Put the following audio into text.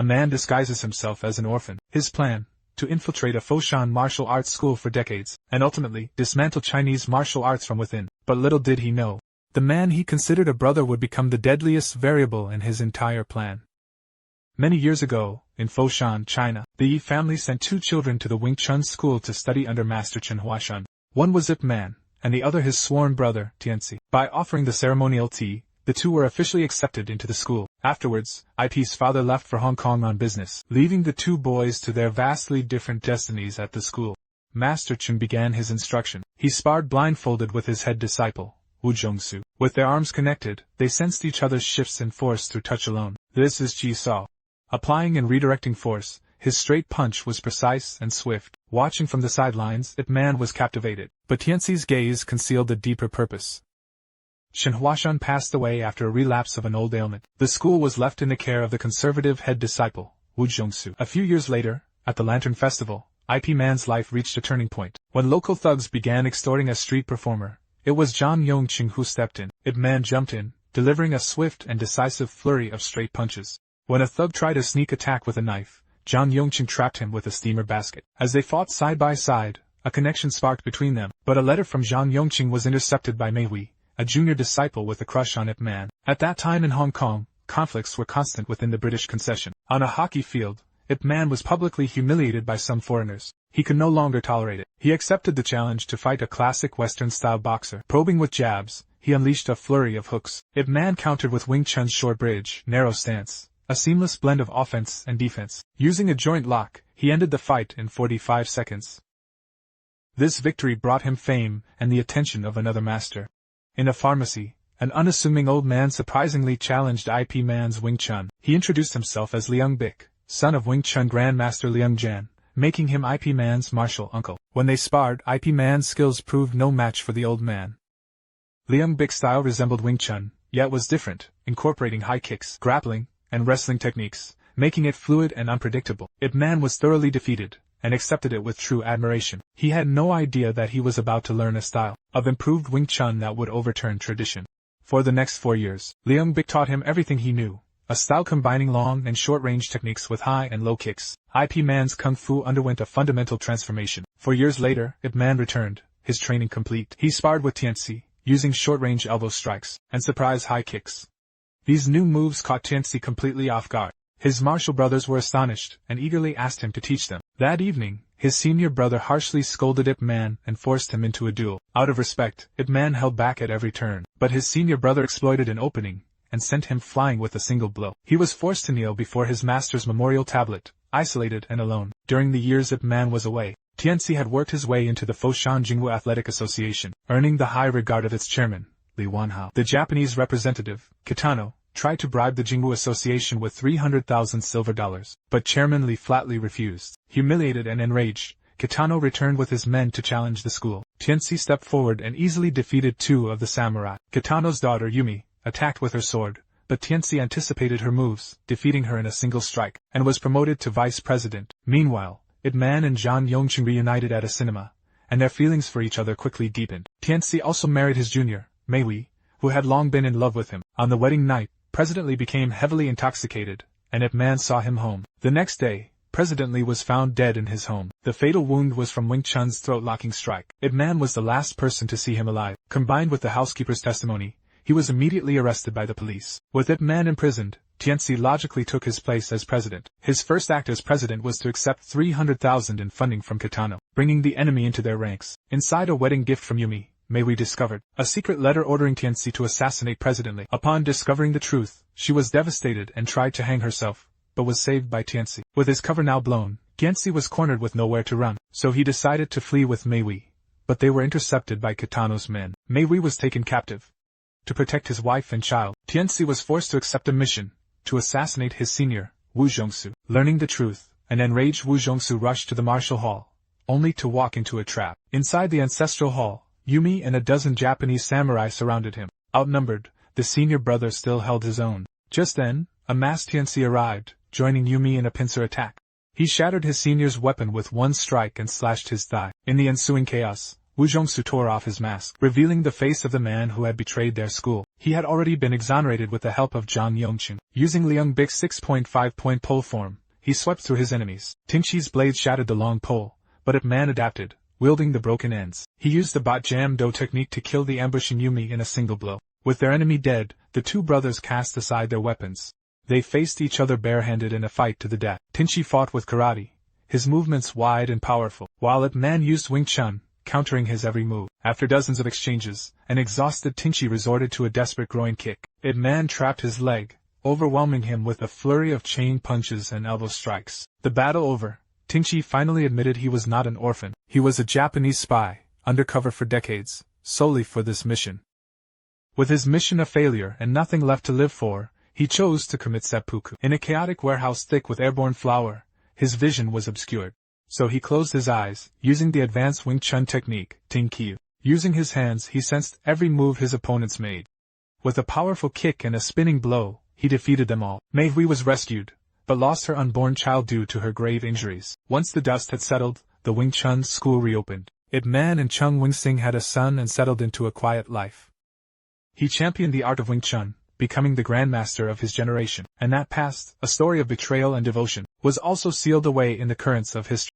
A man disguises himself as an orphan. His plan: to infiltrate a Fosan martial arts school for decades, and ultimately dismantle Chinese martial arts from within. But little did he know, the man he considered a brother would become the deadliest variable in his entire plan. Many years ago, in Fosan, China, the Yi family sent 2 children to the Wing Chun school to study under Master Chen Huashan. One was Ip Man, and the other his sworn brother, Tianxi. By offering the ceremonial tea, the 2 were officially accepted into the school. Afterwards, IP's father left for Hong Kong on business, leaving the 2 boys to their vastly different destinies at the school. Master Chen began his instruction. He sparred blindfolded with his head disciple, Wu Zhongsu. With their arms connected, they sensed each other's shifts in force through touch alone. This is Ji Sao. Applying and redirecting force, his straight punch was precise and swift. Watching from the sidelines, Ip Man was captivated, but Tianxi's gaze concealed a deeper purpose. Chen Huashan passed away after a relapse of an old ailment. The school was left in the care of the conservative head disciple, Wu Zhongsu. A few years later, at the Lantern Festival, IP Man's life reached a turning point. When local thugs began extorting a street performer, it was Zhang Yongqing who stepped in. Ip Man jumped in, delivering a swift and decisive flurry of straight punches. When a thug tried a sneak attack with a knife, Zhang Yongqing trapped him with a steamer basket. As they fought side by side, a connection sparked between them, but a letter from Zhang Yongqing was intercepted by Mei Hui, a junior disciple with a crush on Ip Man. At that time in Hong Kong, conflicts were constant within the British concession. On a hockey field, Ip Man was publicly humiliated by some foreigners. He could no longer tolerate it. He accepted the challenge to fight a classic Western-style boxer. Probing with jabs, he unleashed a flurry of hooks. Ip Man countered with Wing Chun's short bridge, narrow stance, a seamless blend of offense and defense. Using a joint lock, he ended the fight in 45 seconds. This victory brought him fame and the attention of another master. In a pharmacy, an unassuming old man surprisingly challenged IP Man's Wing Chun. He introduced himself as Liang Bic, son of Wing Chun Grandmaster Liang Jan, making him IP Man's martial uncle. When they sparred, IP Man's skills proved no match for the old man. Liang Bic's style resembled Wing Chun, yet was different, incorporating high kicks, grappling, and wrestling techniques, making it fluid and unpredictable. Ip Man was thoroughly defeated, and accepted it with true admiration. He had no idea that he was about to learn a style of improved Wing Chun that would overturn tradition. For the next 4 years, Liang Bic taught him everything he knew, a style combining long and short-range techniques with high and low kicks. IP Man's Kung Fu underwent a fundamental transformation. 4 years later, Ip Man returned, his training complete. He sparred with Tianxi, using short-range elbow strikes and surprise high kicks. These new moves caught Tianxi completely off guard. His martial brothers were astonished and eagerly asked him to teach them. That evening, his senior brother harshly scolded Ip Man and forced him into a duel. Out of respect, Ip Man held back at every turn, but his senior brother exploited an opening and sent him flying with a single blow. He was forced to kneel before his master's memorial tablet, isolated and alone. During the years Ip Man was away, Tianxi had worked his way into the Fosan Jingwu Athletic Association, earning the high regard of its chairman, Li Wanhao. The Japanese representative, Kitano, tried to bribe the Jingwu Association with 300,000 silver dollars, but Chairman Li flatly refused. Humiliated and enraged, Kitano returned with his men to challenge the school. Tianxi stepped forward and easily defeated 2 of the samurai. Kitano's daughter, Yumi, attacked with her sword, but Tianxi anticipated her moves, defeating her in a single strike, and was promoted to vice president. Meanwhile, Ip Man and Zhang Yongqing reunited at a cinema, and their feelings for each other quickly deepened. Tianxi also married his junior, Mei Hui, who had long been in love with him. On the wedding night, President Li became heavily intoxicated, and Ip Man saw him home. The next day, President Li was found dead in his home. The fatal wound was from Wing Chun's throat-locking strike. Ip Man was the last person to see him alive. Combined with the housekeeper's testimony, he was immediately arrested by the police. With Ip Man imprisoned, Tianxi logically took his place as president. His first act as president was to accept 300,000 in funding from Kitano, bringing the enemy into their ranks. Inside a wedding gift from Yumi, Mei Hui discovered a secret letter ordering Tianxi to assassinate President Li. Upon discovering the truth, she was devastated and tried to hang herself, but was saved by Tianxi. With his cover now blown, Tianxi was cornered with nowhere to run, so he decided to flee with Mei Hui, but they were intercepted by Kitano's men. Mei Hui was taken captive. To protect his wife and child, Tianxi was forced to accept a mission to assassinate his senior, Wu Zhongsu. Learning the truth, an enraged Wu Zhongsu rushed to the martial hall, only to walk into a trap. Inside the ancestral hall, Yumi and a dozen Japanese samurai surrounded him. Outnumbered, the senior brother still held his own. Just then, a masked Tianxi arrived, joining Yumi in a pincer attack. He shattered his senior's weapon with one strike and slashed his thigh. In the ensuing chaos, Wu Zhongsu tore off his mask, revealing the face of the man who had betrayed their school. He had already been exonerated with the help of Zhang Yongqing. Using Liang Bic's 6.5-point pole form, he swept through his enemies. Tinchi's blade shattered the long pole, but Ip Man adapted, wielding the broken ends. He used the Bat Jam Do technique to kill the ambushing Yumi in a single blow. With their enemy dead, the two brothers cast aside their weapons. They faced each other barehanded in a fight to the death. Tinchi fought with karate, his movements wide and powerful, while Ip Man used Wing Chun, countering his every move. After dozens of exchanges, an exhausted Tinchi resorted to a desperate groin kick. Ip Man trapped his leg, overwhelming him with a flurry of chain punches and elbow strikes. The battle over, Tinchi finally admitted he was not an orphan. He was a Japanese spy, undercover for decades, solely for this mission. With his mission a failure and nothing left to live for, he chose to commit seppuku. In a chaotic warehouse thick with airborne flour, his vision was obscured. So he closed his eyes, using the advanced Wing Chun technique, Tingqiu. Using his hands, he sensed every move his opponents made. With a powerful kick and a spinning blow, he defeated them all. Mei Hui was rescued, but lost her unborn child due to her grave injuries. Once the dust had settled, the Wing Chun school reopened. Ip Man and Chung Wing-sing had a son and settled into a quiet life. He championed the art of Wing Chun, becoming the grandmaster of his generation. And that past, a story of betrayal and devotion, was also sealed away in the currents of history.